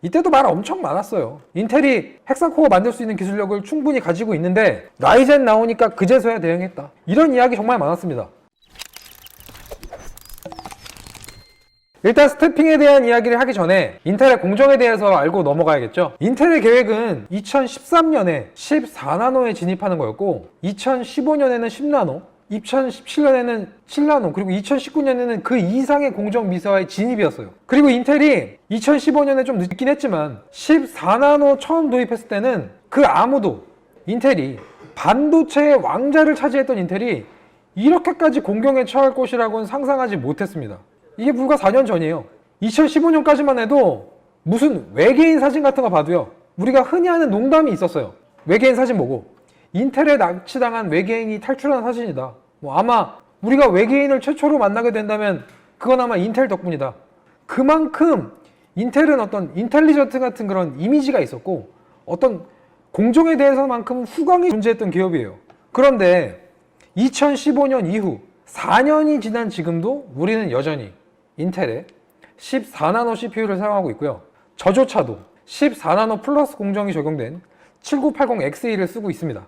이때도 말 엄청 많았어요. 인텔이 헥사코어 만들 수 있는 기술력을 충분히 가지고 있는데 라이젠 나오니까 그제서야 대응했다. 이런 이야기 정말 많았습니다. 일단 스태핑에 대한 이야기를 하기 전에 인텔의 공정에 대해서 알고 넘어가야겠죠. 인텔의 계획은 2013년에 14나노에 진입하는 거였고 2015년에는 10나노, 2017년에는 7나노, 그리고 2019년에는 그 이상의 공정 미세화의 진입이었어요. 그리고 인텔이 2015년에 좀 늦긴 했지만 14나노 처음 도입했을 때는 그 아무도 인텔이 반도체의 왕자를 차지했던 인텔이 이렇게까지 공경에 처할 것이라고는 상상하지 못했습니다. 이게 불과 4년 전이에요. 2015년까지만 해도 무슨 외계인 사진 같은 거 봐도요, 우리가 흔히 하는 농담이 있었어요. 외계인 사진 보고 인텔에 납치당한 외계인이 탈출한 사진이다. 아마 우리가 외계인을 최초로 만나게 된다면 그건 아마 인텔 덕분이다. 그만큼 인텔은 어떤 인텔리전트 같은 그런 이미지가 있었고 어떤 공정에 대해서만큼 후광이 존재했던 기업이에요. 그런데 2015년 이후 4년이 지난 지금도 우리는 여전히 인텔의 14나노 CPU를 사용하고 있고요. 저조차도 14나노 플러스 공정이 적용된 7980X1을 쓰고 있습니다.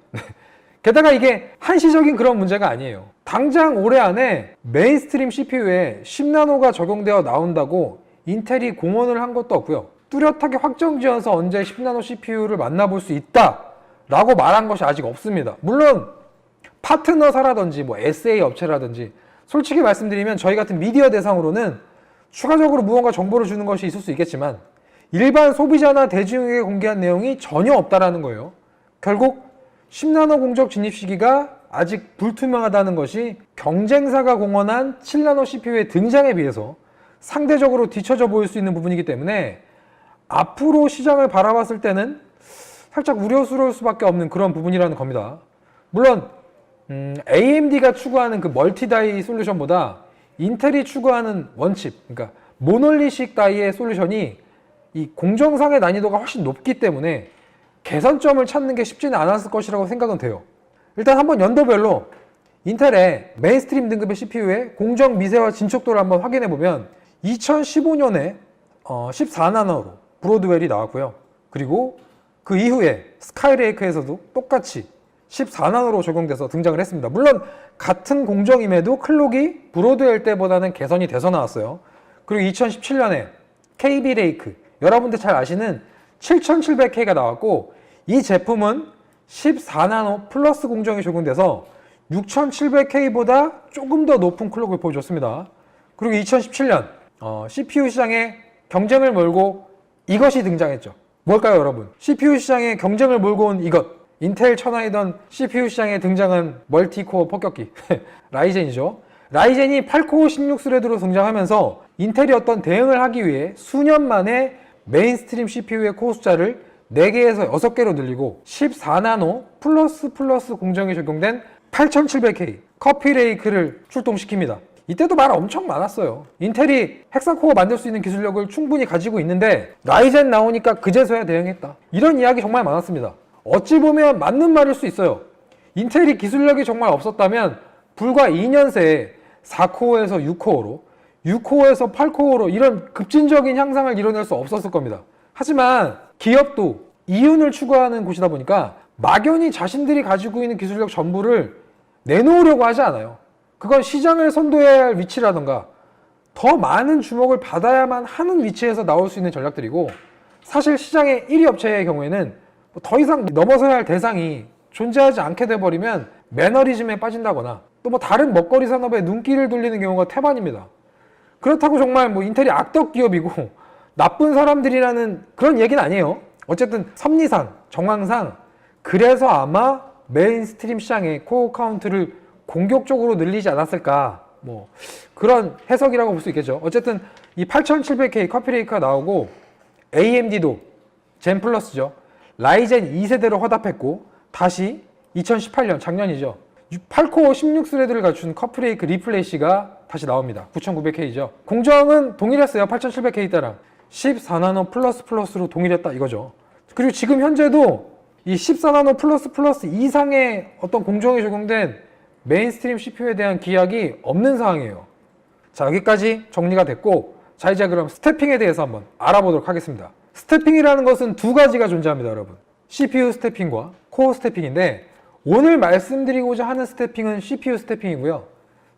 게다가 이게 한시적인 그런 문제가 아니에요. 당장 올해 안에 메인스트림 CPU에 10나노가 적용되어 나온다고 인텔이 공언을 한 것도 없고요. 뚜렷하게 확정지어서 언제 10나노 CPU를 만나볼 수 있다 라고 말한 것이 아직 없습니다. 물론 파트너사라든지 SA 업체라든지 솔직히 말씀드리면 저희 같은 미디어 대상으로는 추가적으로 무언가 정보를 주는 것이 있을 수 있겠지만 일반 소비자나 대중에게 공개한 내용이 전혀 없다라는 거예요. 결국 10나노 공정 진입 시기가 아직 불투명하다는 것이 경쟁사가 공언한 7나노 CPU의 등장에 비해서 상대적으로 뒤처져 보일 수 있는 부분이기 때문에 앞으로 시장을 바라봤을 때는 살짝 우려스러울 수밖에 없는 그런 부분이라는 겁니다. 물론 AMD가 추구하는 그 멀티다이 솔루션보다 인텔이 추구하는 원칩, 그러니까 모놀리식 다이의 솔루션이 이 공정상의 난이도가 훨씬 높기 때문에 개선점을 찾는 게 쉽지는 않았을 것이라고 생각은 돼요. 일단 한번 연도별로 인텔의 메인스트림 등급의 CPU의 공정 미세화 진척도를 한번 확인해 보면 2015년에 14나노로 브로드웰이 나왔고요. 그리고 그 이후에 스카이레이크에서도 똑같이 14나노로 적용돼서 등장을 했습니다. 물론 같은 공정임에도 클록이 브로드웰 때보다는 개선이 돼서 나왔어요. 그리고 2017년에 KB레이크, 여러분들 잘 아시는 7700K가 나왔고 이 제품은 14나노 플러스 공정이 적용돼서 6700K보다 조금 더 높은 클록을 보여줬습니다. 그리고 2017년 CPU 시장에 경쟁을 몰고 이것이 등장했죠. 뭘까요, 여러분? CPU 시장에 경쟁을 몰고 온 이것, 인텔 천하이던 CPU 시장에 등장한 멀티코어 폭격기 라이젠이죠. 라이젠이 8코어 16스레드로 등장하면서 인텔이 어떤 대응을 하기 위해 수년 만에 메인스트림 CPU의 코어 숫자를 4개에서 6개로 늘리고 14나노 플러스 공정이 적용된 8700K 커피레이크를 출동시킵니다. 이때도 말 엄청 많았어요. 인텔이 헥사코어 만들 수 있는 기술력을 충분히 가지고 있는데 라이젠 나오니까 그제서야 대응했다. 이런 이야기 정말 많았습니다. 어찌 보면 맞는 말일 수 있어요. 인텔이 기술력이 정말 없었다면 불과 2년 새에 4코어에서 6코어로 6코어에서 8코어로 이런 급진적인 향상을 이뤄낼 수 없었을 겁니다. 하지만 기업도 이윤을 추구하는 곳이다 보니까 막연히 자신들이 가지고 있는 기술력 전부를 내놓으려고 하지 않아요. 그건 시장을 선도해야 할 위치라던가 더 많은 주목을 받아야만 하는 위치에서 나올 수 있는 전략들이고, 사실 시장의 1위 업체의 경우에는 더 이상 넘어서야 할 대상이 존재하지 않게 돼버리면 매너리즘에 빠진다거나 또 다른 먹거리 산업에 눈길을 돌리는 경우가 태반입니다. 그렇다고 정말 인텔이 악덕 기업이고 나쁜 사람들이라는 그런 얘기는 아니에요. 어쨌든 섭리상, 정황상 그래서 아마 메인스트림 시장의 코어 카운트를 공격적으로 늘리지 않았을까, 그런 해석이라고 볼 수 있겠죠. 어쨌든 이 8700K 커피레이크가 나오고 AMD도 젠 플러스죠. 라이젠 2세대로 화답했고 다시 2018년 작년이죠. 8코어 16스레드를 갖춘 커피레이크 리플래시가 다시 나옵니다. 9900K죠. 공정은 동일했어요. 8700K 때랑 14나노 플러스로 동일했다 이거죠. 그리고 지금 현재도 이 14나노 플러스 이상의 어떤 공정이 적용된 메인스트림 CPU에 대한 기약이 없는 상황이에요. 자, 여기까지 정리가 됐고, 자 이제 그럼 스태핑에 대해서 한번 알아보도록 하겠습니다. 스태핑이라는 것은 두 가지가 존재합니다, 여러분. CPU 스태핑과 코어 스태핑인데 오늘 말씀드리고자 하는 스태핑은 CPU 스태핑이고요.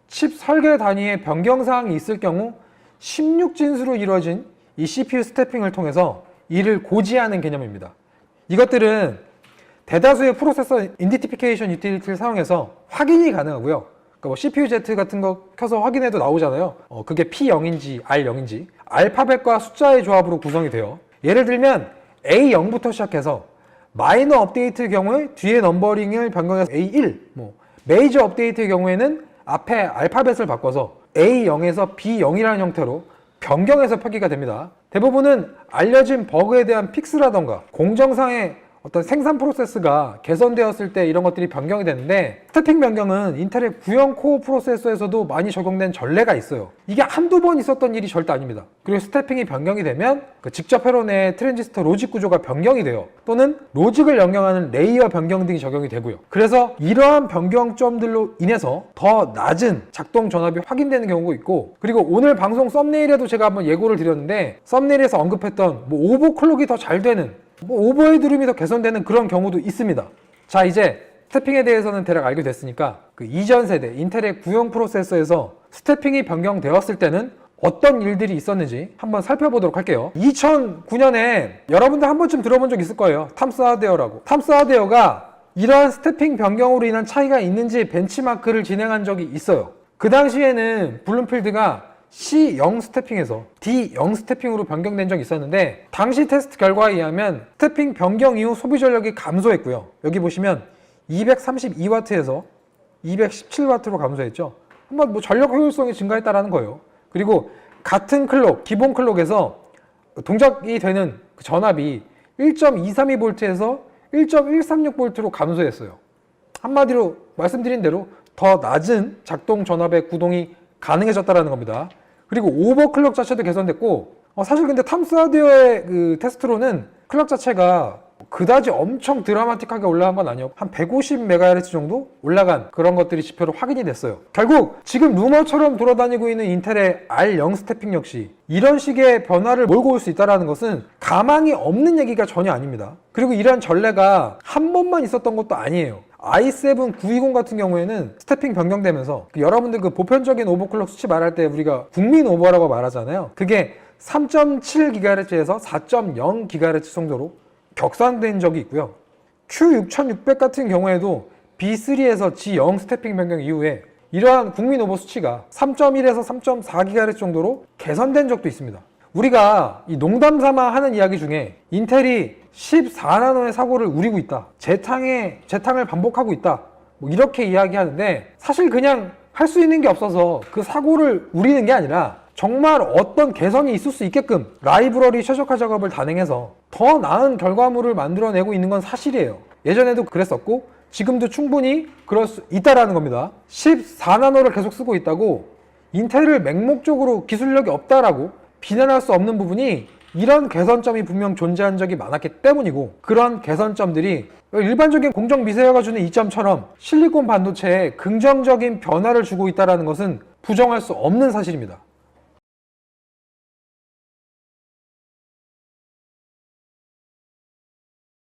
칩 설계 단위의 변경사항이 있을 경우 16진수로 이루어진 이 CPU 스태핑을 통해서 이를 고지하는 개념입니다. 이것들은 대다수의 프로세서 인디티피케이션 유틸리티를 사용해서 확인이 가능하고요. 그러니까 뭐 CPU-Z 같은 거 켜서 확인해도 나오잖아요. 그게 P0인지 R0인지 알파벳과 숫자의 조합으로 구성이 돼요. 예를 들면 A0부터 시작해서 마이너 업데이트의 경우에 뒤에 넘버링을 변경해서 A1, 메이저 업데이트의 경우에는 앞에 알파벳을 바꿔서 A0에서 B0이라는 형태로 변경해서 표기가 됩니다. 대부분은 알려진 버그에 대한 픽스라던가 공정상의 어떤 생산 프로세스가 개선되었을 때 이런 것들이 변경이 되는데 스태핑 변경은 인텔의 구형 코어 프로세서에서도 많이 적용된 전례가 있어요. 이게 한두 번 있었던 일이 절대 아닙니다. 그리고 스태핑이 변경이 되면 그 직접 회로 내 트랜지스터 로직 구조가 변경이 돼요. 또는 로직을 영향하는 레이어 변경 등이 적용이 되고요. 그래서 이러한 변경점들로 인해서 더 낮은 작동 전압이 확인되는 경우가 있고, 그리고 오늘 방송 썸네일에도 제가 한번 예고를 드렸는데 썸네일에서 언급했던 오버클럭이 더 잘 되는 오버헤드 룸이 더 개선되는 그런 경우도 있습니다. 자, 이제 스태핑에 대해서는 대략 알게 됐으니까 그 이전 세대 인텔의 구형 프로세서에서 스태핑이 변경되었을 때는 어떤 일들이 있었는지 한번 살펴보도록 할게요. 2009년에 여러분들 한 번쯤 들어본 적 있을 거예요. 탐스 하드웨어라고. 탐스 하드웨어가 이러한 스태핑 변경으로 인한 차이가 있는지 벤치마크를 진행한 적이 있어요. 그 당시에는 블룸필드가 C0 스태핑에서 D0 스태핑으로 변경된 적이 있었는데 당시 테스트 결과에 의하면 스태핑 변경 이후 소비 전력이 감소했고요. 여기 보시면 232W에서 217W로 감소했죠. 한번 전력 효율성이 증가했다라는 거예요. 그리고 같은 클록, 기본 클록에서 동작이 되는 그 전압이 1.232V에서 1.136V로 감소했어요. 한마디로 말씀드린 대로 더 낮은 작동 전압의 구동이 가능해졌다는 겁니다. 그리고 오버클럭 자체도 개선됐고, 사실 근데 탐스 하드웨어의 그 테스트로는 클럭 자체가 그다지 엄청 드라마틱하게 올라간 건 아니었고 한 150MHz 정도 올라간 그런 것들이 지표로 확인이 됐어요. 결국 지금 루머처럼 돌아다니고 있는 인텔의 R0 스태핑 역시 이런 식의 변화를 몰고 올 수 있다는 것은 가망이 없는 얘기가 전혀 아닙니다. 그리고 이런 전례가 한 번만 있었던 것도 아니에요. i7 920 같은 경우에는 스태핑 변경되면서 여러분들 그 보편적인 오버클럭 수치 말할 때 우리가 국민 오버라고 말하잖아요. 그게 3.7GHz에서 4.0GHz 정도로 격상된 적이 있고요. Q6600 같은 경우에도 B3에서 G0 스태핑 변경 이후에 이러한 국민 오버 수치가 3.1에서 3.4GHz 정도로 개선된 적도 있습니다. 우리가 이 농담 삼아 하는 이야기 중에 인텔이 14나노의 사고를 우리고 있다, 재탕을 반복하고 있다, 이렇게 이야기하는데 사실 그냥 할 수 있는 게 없어서 그 사고를 우리는 게 아니라 정말 어떤 개선이 있을 수 있게끔 라이브러리 최적화 작업을 단행해서 더 나은 결과물을 만들어내고 있는 건 사실이에요. 예전에도 그랬었고 지금도 충분히 그럴 수 있다라는 겁니다. 14나노를 계속 쓰고 있다고 인텔을 맹목적으로 기술력이 없다라고 비난할 수 없는 부분이 이런 개선점이 분명 존재한 적이 많았기 때문이고, 그런 개선점들이 일반적인 공정 미세화가 주는 이점처럼 실리콘 반도체에 긍정적인 변화를 주고 있다는 것은 부정할 수 없는 사실입니다.